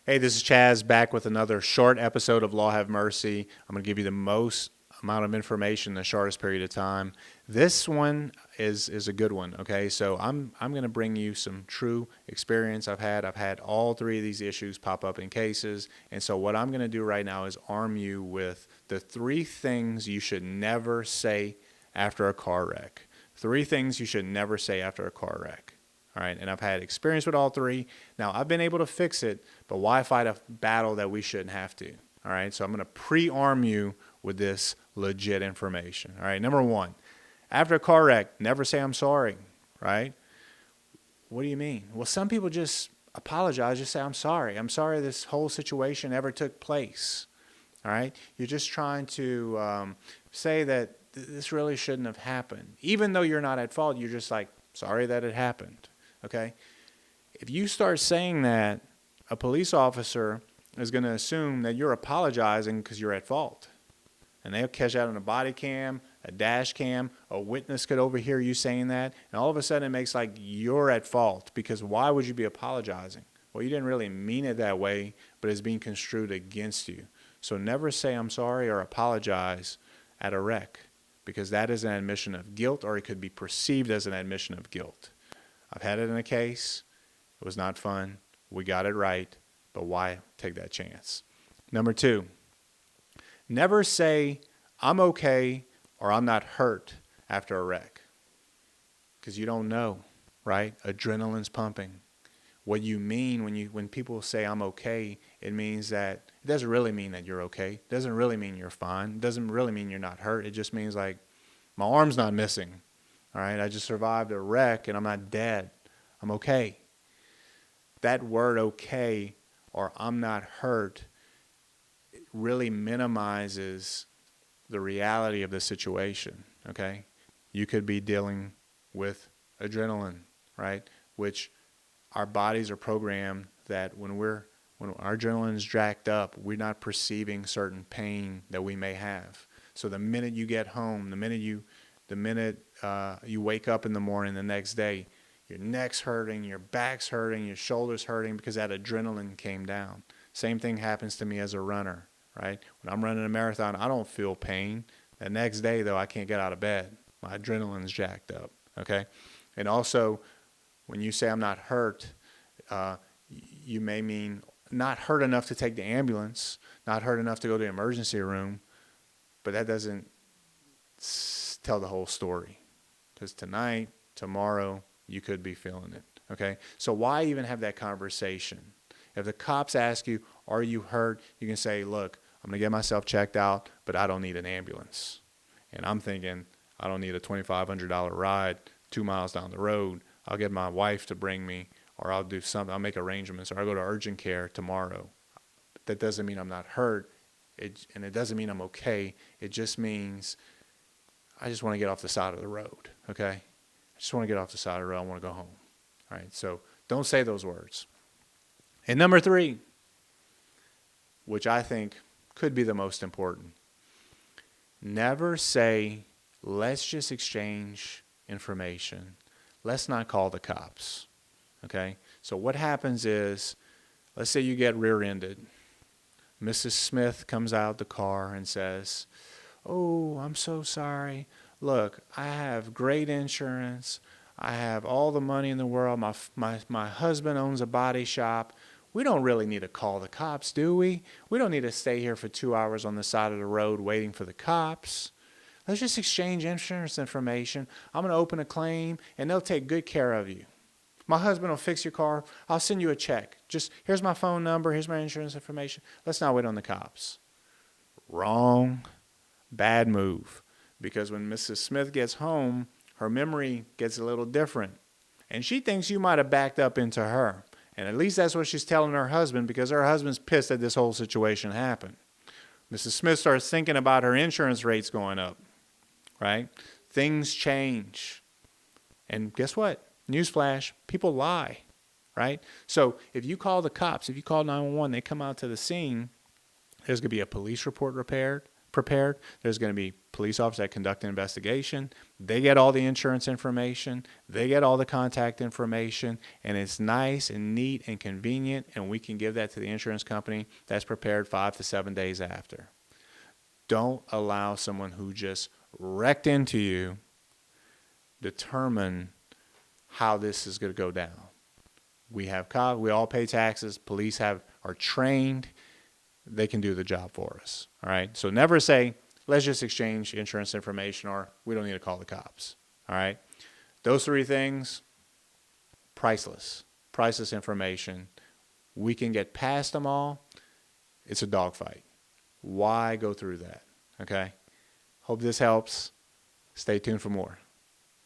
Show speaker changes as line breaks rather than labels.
Hey, this is Chaz back with another short episode of Law Have Mercy. I'm going to give you the most amount of information in the shortest period of time. This one is a good one, okay? So I'm going to bring you some true experience I've had. I've had all three of these issues pop up in cases. And so what I'm going to do right now is arm you with the three things you should never say after a car wreck. Three things you should never say after a car wreck. All right, and I've had experience with all three. Now, I've been able to fix it, but why fight a battle that we shouldn't have to? All right, so I'm going to pre-arm you with this legit information. All right, number one, after a car wreck, never say I'm sorry, right? What do you mean? Well, some people just apologize, just say I'm sorry. I'm sorry this whole situation ever took place. All right, you're just trying to say that this really shouldn't have happened. Even though you're not at fault, you're just like, sorry that it happened. Okay? If you start saying that, a police officer is going to assume that you're apologizing because you're at fault. And they'll catch that on a body cam, a dash cam, a witness could overhear you saying that, and all of a sudden it makes like you're at fault because why would you be apologizing? Well, you didn't really mean it that way, but it's being construed against you. So never say I'm sorry or apologize at a wreck because that is an admission of guilt or it could be perceived as an admission of guilt. I've had it in a case. It was not fun. We got it right, but why take that chance? Number two, never say I'm okay or I'm not hurt after a wreck because you don't know, right? Adrenaline's pumping. What you mean when people say I'm okay, it means that it doesn't really mean that you're okay. It doesn't really mean you're fine. It doesn't really mean you're not hurt. It just means like my arm's not missing. All right, I just survived a wreck and I'm not dead. I'm okay. That word okay or I'm not hurt really minimizes the reality of the situation, okay? You could be dealing with adrenaline, right? Which our bodies are programmed that when our adrenaline is jacked up, we're not perceiving certain pain that we may have. So the minute you get home, the minute you wake up in the morning the next day, your neck's hurting, your back's hurting, your shoulders hurting because that adrenaline came down. Same thing happens to me as a runner, right? When I'm running a marathon, I don't feel pain. The next day, though, I can't get out of bed. My adrenaline's jacked up, okay? And also, when you say I'm not hurt, you may mean not hurt enough to take the ambulance, not hurt enough to go to the emergency room, but that doesn't tell the whole story. Because tonight, tomorrow, you could be feeling it, okay? So why even have that conversation? If the cops ask you, are you hurt? You can say, look, I'm going to get myself checked out, but I don't need an ambulance. And I'm thinking, I don't need a $2,500 ride 2 miles down the road. I'll get my wife to bring me, or I'll do something. I'll make arrangements, or I'll go to urgent care tomorrow. That doesn't mean I'm not hurt, and it doesn't mean I'm okay. It just means I just want to get off the side of the road, okay? I just want to get off the side of the road. I want to go home. All right, so don't say those words. And number three, which I think could be the most important, never say, let's just exchange information. Let's not call the cops, okay? So what happens is, let's say you get rear-ended. Mrs. Smith comes out the car and says, oh, I'm so sorry. Look, I have great insurance. I have all the money in the world. My husband owns a body shop. We don't really need to call the cops, do we? We don't need to stay here for 2 hours on the side of the road waiting for the cops. Let's just exchange insurance information. I'm going to open a claim, and they'll take good care of you. My husband will fix your car. I'll send you a check. Just here's my phone number. Here's my insurance information. Let's not wait on the cops. Wrong. Bad move. Because when Mrs. Smith gets home, her memory gets a little different. And she thinks you might have backed up into her. And at least that's what she's telling her husband because her husband's pissed that this whole situation happened. Mrs. Smith starts thinking about her insurance rates going up, right? Things change. And guess what? Newsflash, people lie, right? So if you call the cops, if you call 911, they come out to the scene, there's going to be a police report prepared. prepared. There's going to be police officers that conduct an investigation. They get all the insurance information. They get all the contact information. And it's nice and neat and convenient. And we can give that to the insurance company that's prepared 5 to 7 days after. Don't allow someone who just wrecked into you determine how this is going to go down. We have cops. We all pay taxes. Police are trained. They can do the job for us. All right. So never say, let's just exchange insurance information, or we don't need to call the cops. All right. Those 3 things, priceless information. We can get past them all. It's a dogfight. Why go through that? Okay. Hope this helps. Stay tuned for more.